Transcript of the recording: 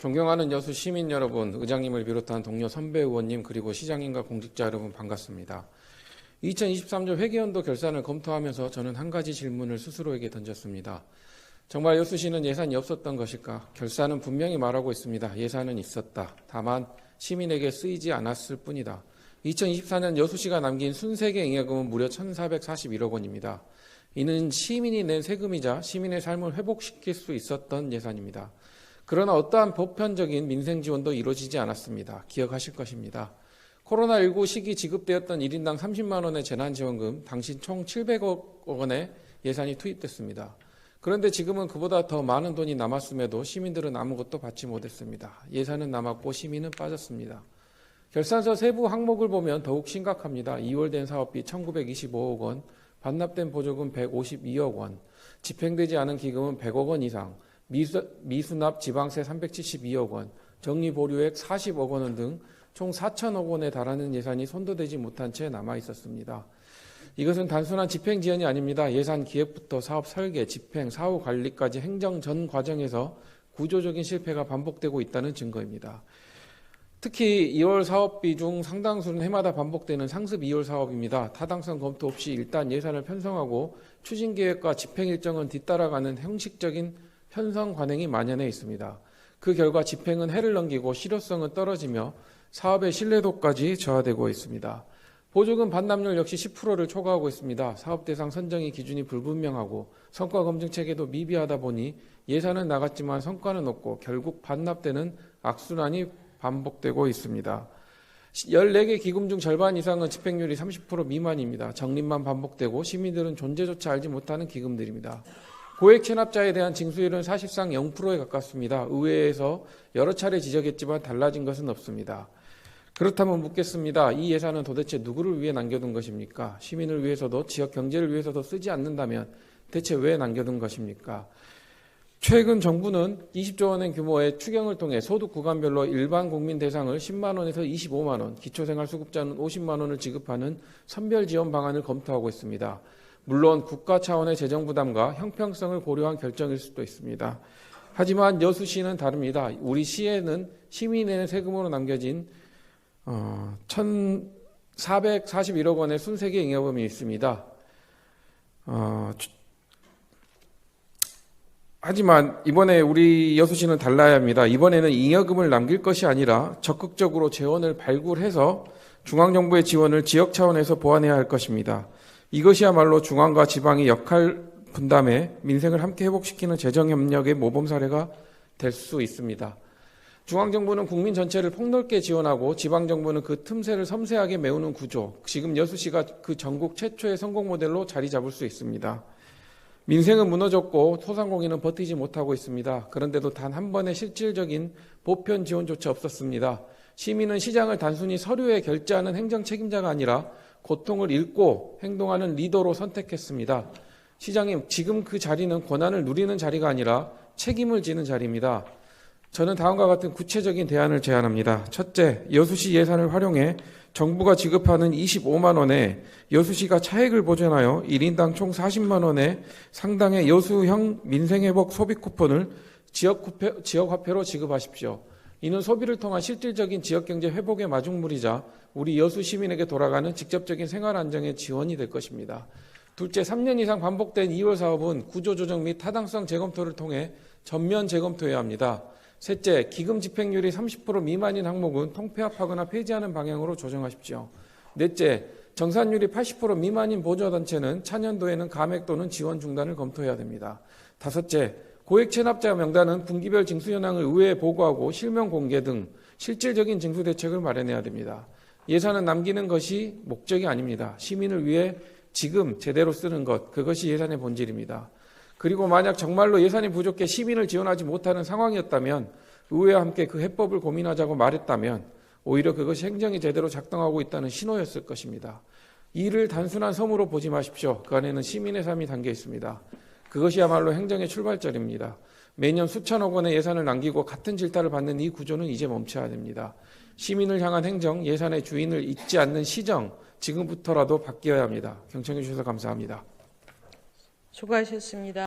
존경하는 여수 시민 여러분, 의장님을 비롯한 동료 선배 의원님 그리고 시장님과 공직자 여러분 반갑습니다. 2023년 회계연도 결산을 검토하면서 저는 한 가지 질문을 스스로에게 던졌습니다. 정말 여수시는 예산이 없었던 것일까? 결산은 분명히 말하고 있습니다. 예산은 있었다. 다만 시민에게 쓰이지 않았을 뿐이다. 2024년 여수시가 남긴 순세계 잉여금은 무려 1,441억 원입니다. 이는 시민이 낸 세금이자 시민의 삶을 회복시킬 수 있었던 예산입니다. 그러나 어떠한 보편적인 민생 지원도 이루어지지 않았습니다. 기억하실 것입니다. 코로나19 시기 지급되었던 1인당 30만 원의 재난지원금, 당시 총 700억 원의 예산이 투입됐습니다. 그런데 지금은 그보다 더 많은 돈이 남았음에도 시민들은 아무것도 받지 못했습니다. 예산은 남았고 시민은 빠졌습니다. 결산서 세부 항목을 보면 더욱 심각합니다. 2월 된 사업비 1,925억 원, 반납된 보조금 152억 원, 집행되지 않은 기금은 100억 원 이상, 미수납 지방세 372억 원, 정리보류액 40억 원 등 총 4천억 원에 달하는 예산이 손도대지 못한 채 남아 있었습니다. 이것은 단순한 집행 지연이 아닙니다. 예산 기획부터 사업 설계, 집행, 사후 관리까지 행정 전 과정에서 구조적인 실패가 반복되고 있다는 증거입니다. 특히 2월 사업비 중 상당수는 해마다 반복되는 상습 2월 사업입니다. 타당성 검토 없이 일단 예산을 편성하고 추진 계획과 집행 일정은 뒤따라가는 형식적인 편성 관행이 만연해 있습니다. 그 결과 집행은 해를 넘기고 실효성은 떨어지며 사업의 신뢰도까지 저하되고 있습니다. 보조금 반납률 역시 10%를 초과하고 있습니다. 사업 대상 선정의 기준이 불분명하고 성과 검증 체계도 미비하다 보니 예산은 나갔지만 성과는 없고 결국 반납되는 악순환이 반복되고 있습니다. 14개 기금 중 절반 이상은 집행률이 30% 미만입니다. 적립만 반복되고 시민들은 존재조차 알지 못하는 기금들입니다. 고액 체납자에 대한 징수율은 사실상 0%에 가깝습니다. 의회에서 여러 차례 지적했지만 달라진 것은 없습니다. 그렇다면 묻겠습니다. 이 예산은 도대체 누구를 위해 남겨둔 것입니까? 시민을 위해서도 지역 경제를 위해서도 쓰지 않는다면 대체 왜 남겨둔 것입니까? 최근 정부는 20조 원의 규모의 추경을 통해 소득 구간별로 일반 국민 대상을 10만 원에서 25만 원, 기초생활수급자는 50만 원을 지급하는 선별 지원 방안을 검토하고 있습니다. 물론 국가 차원의 재정 부담과 형평성을 고려한 결정일 수도 있습니다. 하지만 여수시는 다릅니다. 우리 시에는 시민이 내는 세금으로 남겨진 1,441억 원의 순세계 잉여금이 있습니다. 하지만 이번에 우리 여수시는 달라야 합니다. 이번에는 잉여금을 남길 것이 아니라 적극적으로 재원을 발굴해서 중앙정부의 지원을 지역 차원에서 보완해야 할 것입니다. 이것이야말로 중앙과 지방이 역할 분담해 민생을 함께 회복시키는 재정협력의 모범 사례가 될 수 있습니다. 중앙정부는 국민 전체를 폭넓게 지원하고 지방정부는 그 틈새를 섬세하게 메우는 구조, 지금 여수시가 그 전국 최초의 성공 모델로 자리 잡을 수 있습니다. 민생은 무너졌고 소상공인은 버티지 못하고 있습니다. 그런데도 단 한 번의 실질적인 보편 지원조차 없었습니다. 시민은 시장을 단순히 서류에 결제하는 행정 책임자가 아니라 고통을 읽고 행동하는 리더로 선택했습니다. 시장님, 지금 그 자리는 권한을 누리는 자리가 아니라 책임을 지는 자리입니다. 저는 다음과 같은 구체적인 대안을 제안합니다. 첫째, 여수시 예산을 활용해 정부가 지급하는 25만 원에 여수시가 차액을 보전하여 1인당 총 40만 원의 상당의 여수형 민생회복 소비 쿠폰을 지역화폐로 지급하십시오. 이는 소비를 통한 실질적인 지역경제 회복의 마중물이자 우리 여수 시민에게 돌아가는 직접적인 생활 안정의 지원이 될 것입니다. 둘째, 3년 이상 반복된 2월 사업은 구조조정 및 타당성 재검토를 통해 전면 재검토해야 합니다. 셋째, 기금 집행률이 30% 미만인 항목은 통폐합하거나 폐지하는 방향으로 조정하십시오. 넷째, 정산율이 80% 미만인 보조단체는 차년도에는 감액 또는 지원 중단을 검토해야 됩니다. 다섯째, 고액 체납자 명단은 분기별 징수 현황을 의회에 보고하고 실명 공개 등 실질적인 징수 대책을 마련해야 됩니다. 예산은 남기는 것이 목적이 아닙니다. 시민을 위해 지금 제대로 쓰는 것, 그것이 예산의 본질입니다. 그리고 만약 정말로 예산이 부족해 시민을 지원하지 못하는 상황이었다면 의회와 함께 그 해법을 고민하자고 말했다면 오히려 그것이 행정이 제대로 작동하고 있다는 신호였을 것입니다. 이를 단순한 섬으로 보지 마십시오. 그 안에는 시민의 삶이 담겨 있습니다. 그것이야말로 행정의 출발점입니다. 매년 수천억 원의 예산을 남기고 같은 질타를 받는 이 구조는 이제 멈춰야 됩니다. 시민을 향한 행정, 예산의 주인을 잊지 않는 시정, 지금부터라도 바뀌어야 합니다. 경청해 주셔서 감사합니다. 수고하셨습니다.